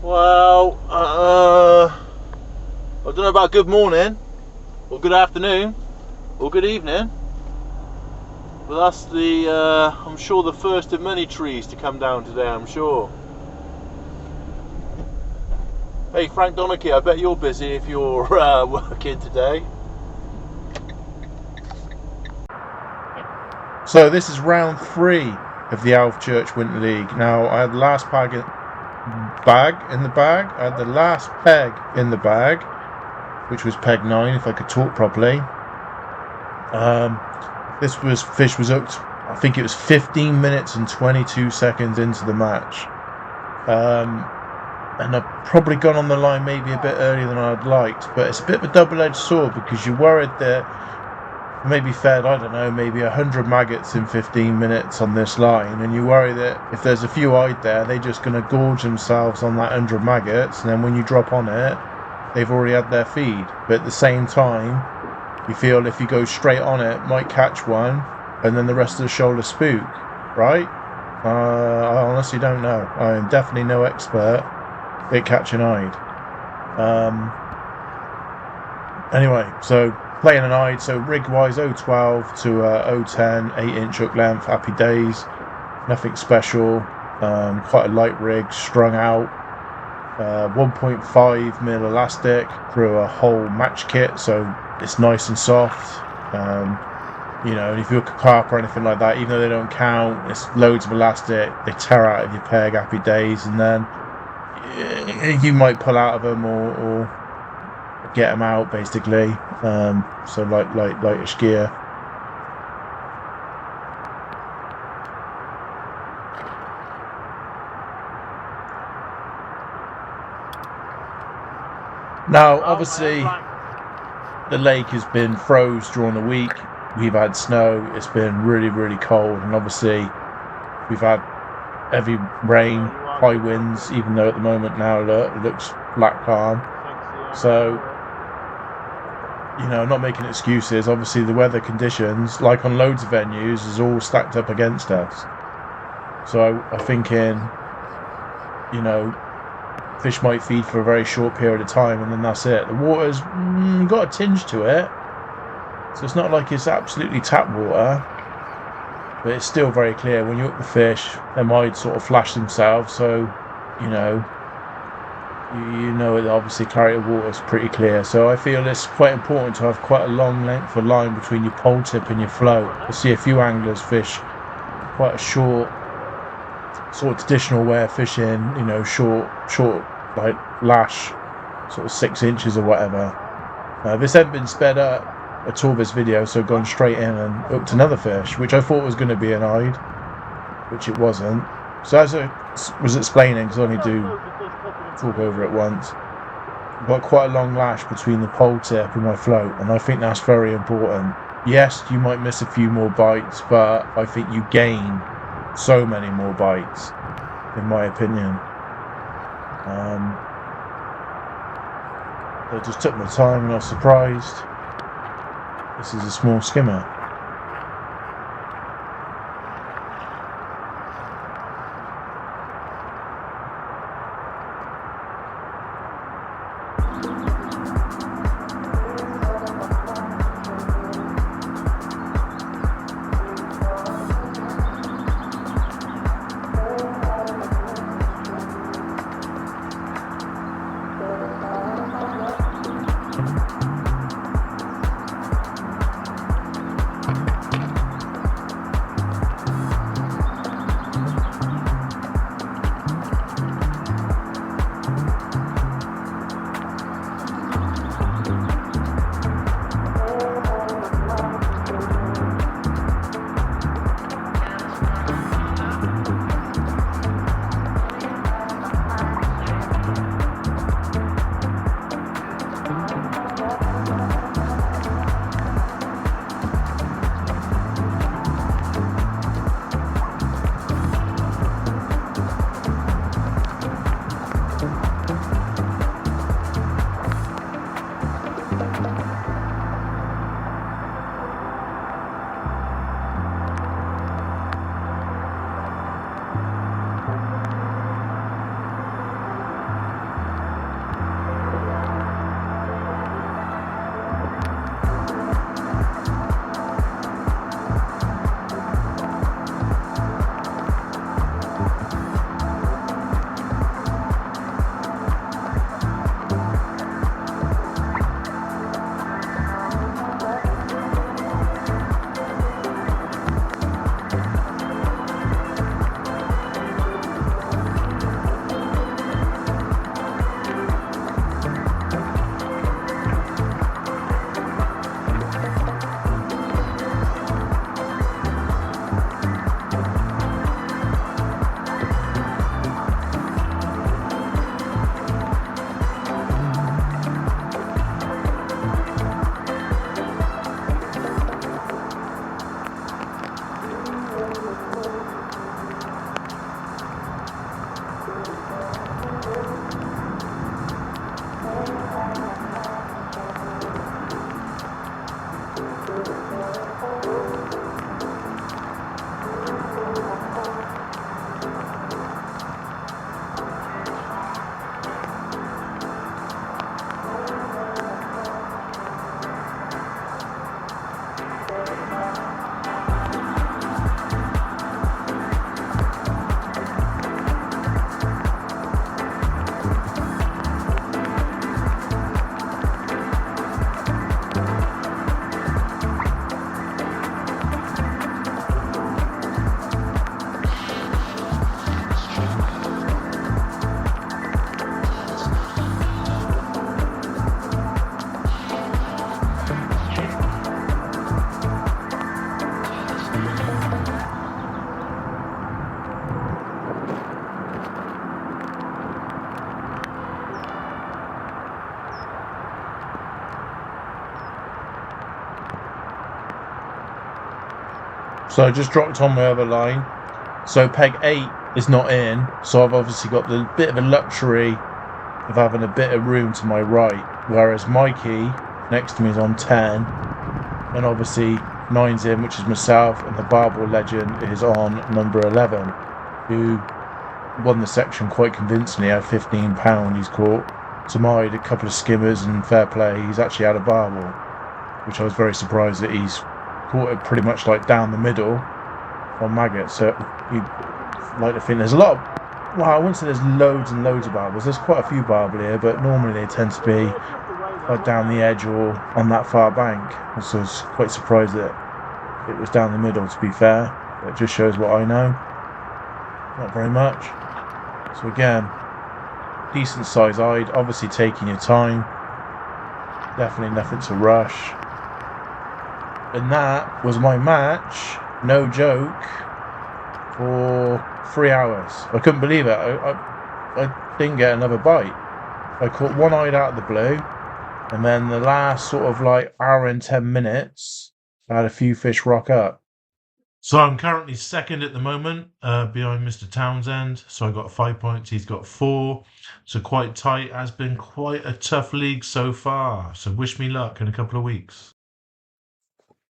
Well, I don't know about good morning, or good afternoon, or good evening, but that's the, I'm sure, the first of many trees to come down today, I'm sure. Hey, Frank Donachie, I bet you're busy if you're working today. So this is round 3 of the Alvechurch Winter League. Now, I had the last peg in the bag. I had the last peg in the bag, which was peg 9, if I could talk properly. Fish was hooked, I think it was 15 minutes and 22 seconds into the match. And I've probably gone on the line maybe a bit earlier than I'd liked, but it's a bit of a double-edged sword because you're worried that maybe fed, I don't know, maybe 100 maggots in 15 minutes on this line, and you worry that if there's a few eyed there, they're just going to gorge themselves on that 100 maggots, and then when you drop on it, they've already had their feed. But at the same time, you feel if you go straight on it, might catch one, and then the rest of the shoulder spook, right? I honestly don't know. I am definitely no expert at catching eyed. Anyway, so playing an eye, so rig-wise 012 to 010, 8-inch hook length, happy days, nothing special, quite a light rig, strung out, 1.5 mil elastic through a whole match kit, so it's nice and soft. You know, and if you hook a carp or anything like that, even though they don't count, it's loads of elastic, they tear out of your peg, happy days, and then you might pull out of them or get them out, basically. So lightish gear. Now, obviously, the lake has been froze during the week. We've had snow. It's been really, really cold, and obviously, we've had heavy rain, high winds. Even though at the moment now it looks black calm. So, you know, not making excuses. Obviously, the weather conditions, like on loads of venues, is all stacked up against us. So I'm thinking, you know, fish might feed for a very short period of time, and then that's it. The water's got a tinge to it, so it's not like it's absolutely tap water, but it's still very clear. When you hook the fish, they might sort of flash themselves, so you know that obviously clarity of water is pretty clear. So I feel it's quite important to have quite a long length of line between your pole tip and your float. I see a few anglers fish quite a short, sort of traditional way of fishing, you know, short like lash, sort of 6 inches or whatever. This hadn't been sped up at all, this video, so I've gone straight in and hooked another fish, which I thought was going to be an eyed, which it wasn't. So as I was explaining, because I only do talk over it once, I've got quite a long lash between the pole tip and my float, and I think that's very important. Yes, you might miss a few more bites, but I think you gain so many more bites, in my opinion. I just took my time and I was surprised. This is a small skimmer. So I just dropped on my other line. So peg 8 is not in, so I've obviously got the bit of a luxury of having a bit of room to my right, whereas Mikey next to me is on 10, and obviously 9's in, which is myself, and the Barbell legend is on number 11, who won the section quite convincingly at £15 he's caught. Tamide, a couple of skimmers, and fair play, he's actually had a barbel, which I was very surprised that he's caught it pretty much like down the middle on maggots. So you'd like to think there's a lot of, well, I wouldn't say there's loads and loads of barbels. There's quite a few barbel here, but normally they tend to be like down the edge or on that far bank. So I was quite surprised that it was down the middle, to be fair. It just shows what I know. Not very much. So again, decent size Ide, obviously taking your time. Definitely nothing to rush. And that was my match, no joke, for 3 hours. I couldn't believe it. I didn't get another bite. I caught one Ide out of the blue, and then the last sort of like hour and 10 minutes, I had a few fish rock up. So I'm currently second at the moment, behind Mr. Townsend. So I got 5 points, he's got 4. So quite tight, has been quite a tough league so far. So wish me luck in a couple of weeks.